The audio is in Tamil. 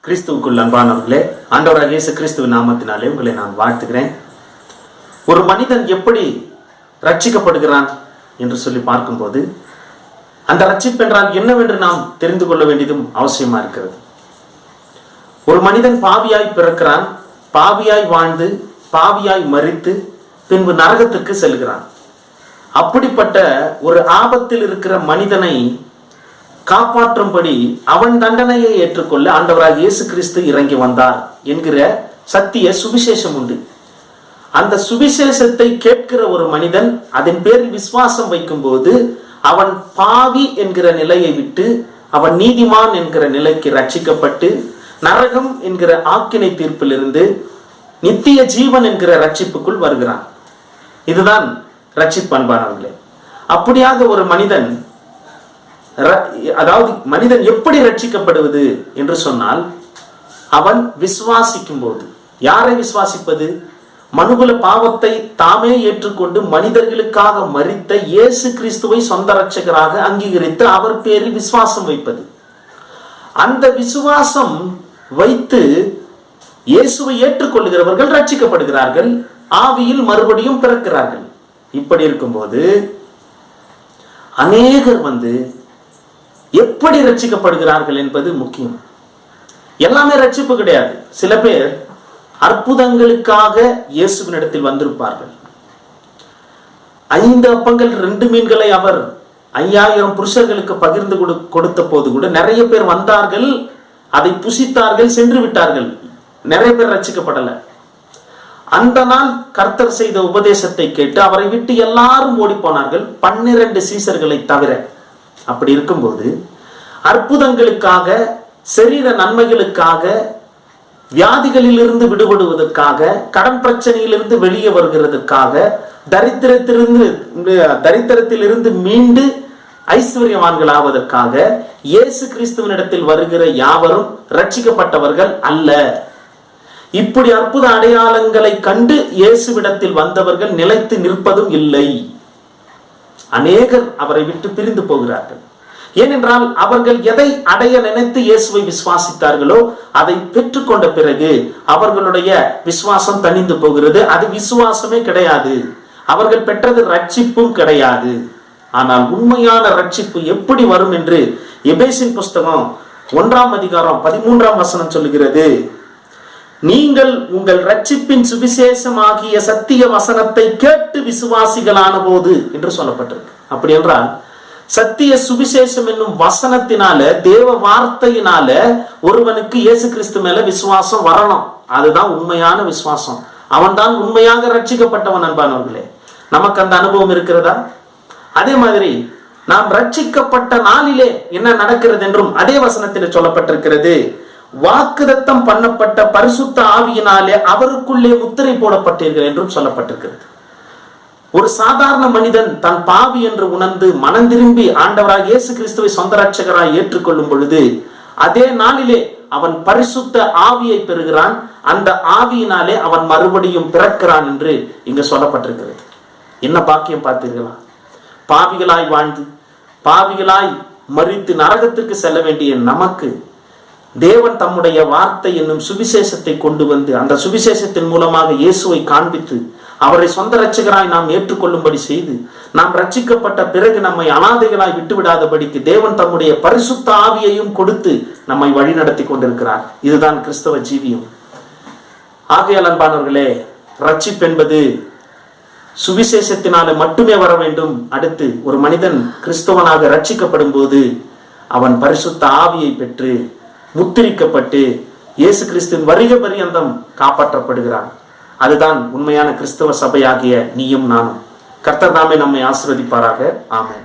கிறிஸ்துவுக்குள் அன்பானவர்களே, ஆண்டவராகிய இயேசு கிறிஸ்துவின் நாமத்தினாலே உங்களை நான் வாழ்த்துகிறேன். ஒரு மனிதன் எப்படி ரட்சிக்கப்படுகிறான் என்று சொல்லி பார்க்கும்போது, அந்த ரட்சிப்பு என்றால் என்னவென்று நாம் தெரிந்து கொள்ள வேண்டியதும் அவசியமா இருக்கிறது. ஒரு மனிதன் பாவியாய் பிறக்கிறான், பாவியாய் வாழ்ந்து பாவியாய் மரித்து பின்பு நரகத்துக்கு செல்கிறான். அப்படிப்பட்ட ஒரு ஆபத்தில் இருக்கிற மனிதனை காப்பாற்றும்படி அவன் தண்டனையை ஏற்றுக்கொள்ள ஆண்டவராகிய இயேசு கிறிஸ்து இறங்கி வந்தார் என்கிற சத்திய சுவிசேஷம் உண்டு. அந்த சுவிசேஷத்தை கேட்கிற ஒரு மனிதன் அதன் பேரில் விசுவாசம் வைக்கும் போது அவன் பாவி என்கிற நிலையை விட்டு அவன் நீதிமான் என்கிற நிலைக்கு ரட்சிக்கப்பட்டு நரகம் என்கிற ஆக்கினை தீர்ப்பிலிருந்து நித்திய ஜீவன் என்கிற ரட்சிப்புக்குள் வருகிறான். இதுதான் ரட்சிப்பு அன்பானவர்களே. அப்படியாக ஒரு மனிதன், அதாவது மனிதன் எப்படி ரட்சிக்கப்படுவது என்று சொன்னால், அவன் விசுவாசிக்கும் போது. யாரை விசுவாசிப்பது? மனுகுல பாவத்தை தாமே ஏற்றுக்கொண்டு மனிதர்களுக்காக மரித்த இயேசு கிறிஸ்துவை சொந்த ரட்சகராக அங்கீகரித்து அவர் பேரில் விசுவாசம் வைப்பது. அந்த விசுவாசம் வைத்து இயேசுவை ஏற்றுக்கொள்ளுகிறவர்கள் ரட்சிக்கப்படுகிறார்கள், ஆவியில் மறுபடியும் பிறக்கிறார்கள். இப்படி இருக்கும்போது அநேகர் எப்படி ரட்சிக்கப்படுகிறார்கள் என்பது முக்கியம். எல்லாமே ரட்சிப்பு கிடையாது. சில பேர் அற்புதங்களுக்காக இயேசுவினிடத்தில் வந்திருப்பார்கள். 5 அப்பங்கள் 2 மீன்களை அவர் 5000 புருஷர்களுக்கு பகிர்ந்து கொடுத்த போது கூட நிறைய பேர் வந்தார்கள், அதை புசித்தார்கள், சென்று விட்டார்கள். நிறைய பேர் ரட்சிக்கப்படல. அந்த நாள் கர்த்தர் செய்த உபதேசத்தை கேட்டு அவரை விட்டு எல்லாரும் ஓடி போனார்கள், 12 சீசர்களை தவிர. அப்படி இருக்கும்போது அற்புதங்களுக்காக, சரீர நன்மைகளுக்காக, வியாதிகளிலிருந்து விடுபடுவதற்காக, கடன் பிரச்சனையிலிருந்து வெளியே வருகிறதுக்காக, தரித்திரத்திலிருந்து மீண்டு ஐஸ்வர்யவான்கள் ஆவதற்காக இயேசு கிறிஸ்துவனிடத்தில் வருகிற யாவரும் ரட்சிக்கப்பட்டவர்கள் அல்ல. இப்படி அற்புத அடையாளங்களை கண்டு இயேசுவிடத்தில் வந்தவர்கள் நிலைத்து நிற்பதும் இல்லை. அநேகர் அவரை விட்டு பிரிந்து போகிறார்கள். ஏனென்றால் அவர்கள் எதை அடைய நினைத்து இயேசுவை விசுவாசித்தார்களோ அதை பெற்றுக்கொண்ட பிறகு அவர்களுடைய விசுவாசம் தணிந்து போகிறது. அது விசுவாசமே கிடையாது. அவர்கள் பெற்றது ரட்சிப்பும் கிடையாது. ஆனால் உண்மையான ரட்சிப்பு எப்படி வரும் என்று எபேசின் புஸ்தகம் 1ஆம் அதிகாரம் 13ஆம் வசனம் சொல்லுகிறது. நீங்கள் உங்கள் ரட்சிப்பின் சுவிசேஷமாகிய சத்திய வசனத்தை கேட்டு விசுவாசிகளான போது என்று சொல்லப்பட்டிருக்கு. அப்படி என்றால் சத்திய சுவிசேஷம் என்னும் வசனத்தினால, தேவ வார்த்தையினால ஒருவனுக்கு இயேசு கிறிஸ்து மேல விசுவாசம் வரணும். அதுதான் உண்மையான விசுவாசம். அவன் தான் உண்மையாக ரட்சிக்கப்பட்டவன். அன்பானவர்களே, நமக்கு அந்த அனுபவம் இருக்கிறதா? அதே மாதிரி நாம் ரட்சிக்கப்பட்ட நாளிலே என்ன நடக்கிறது என்றும் அதே வசனத்தில் சொல்லப்பட்டிருக்கிறது. வாக்குதத்தம் பண்ணப்பட்ட பரிசுத்த ஆவியினாலே அவருக்குள்ளே முத்திரை போடப்பட்டீர்கள் என்றும் சொல்லப்பட்டிருக்கிறது. ஒரு சாதாரண மனிதன் தன் பாவி என்று உணர்ந்து மனம் திரும்பி ஆண்டவராக இயேசு கிறிஸ்துவை சொந்த ரட்சகராய் ஏற்றுக்கொள்ளும் பொழுது அதே நாளிலே அவன் பரிசுத்த ஆவியை பெறுகிறான். அந்த ஆவியினாலே அவன் மறுபடியும் பிறக்கிறான் என்று இங்கு சொல்லப்பட்டிருக்கிறது. என்ன பாக்கியம் பார்த்தீர்களா? பாவிகளாய் வாழ்ந்து பாவிகளாய் மரித்து நரகத்திற்கு செல்ல வேண்டிய நமக்கு தேவன் தம்முடைய வார்த்தை என்னும் சுவிசேஷத்தை கொண்டு வந்து அந்த சுவிசேஷத்தின் மூலமாக இயேசுவை காண்பித்து அவரை சொந்த ரட்சகராய் நாம் ஏற்றுக்கொள்ளும்படி செய்து நாம் ரட்சிக்கப்பட்ட பிறகு நம்மை அனாதைகளாய் விட்டுவிடாதபடிக்கு தேவன் தம்முடைய பரிசுத்த ஆவியையும் கொடுத்து நம்மை வழி நடத்தி கொண்டிருக்கிறார். இதுதான் கிறிஸ்தவ ஜீவியம். ஆகையால் அன்பானவர்களே, ரட்சிப்பு என்பது சுவிசேஷத்தினால மட்டுமே வர வேண்டும். அடுத்து ஒரு மனிதன் கிறிஸ்தவனாக ரட்சிக்கப்படும் போது அவன் பரிசுத்த ஆவியை பெற்று முத்திரிக்கப்பட்டு இயேசு கிறிஸ்துவின் வருகை பரியந்தம் காப்பாற்றப்படுகிறான். அதுதான் உண்மையான கிறிஸ்தவ சபையாகிய நீயும் நானும். கர்த்தர் தாமே நம்மை ஆசீர்வதிப்பாராக. ஆமென்.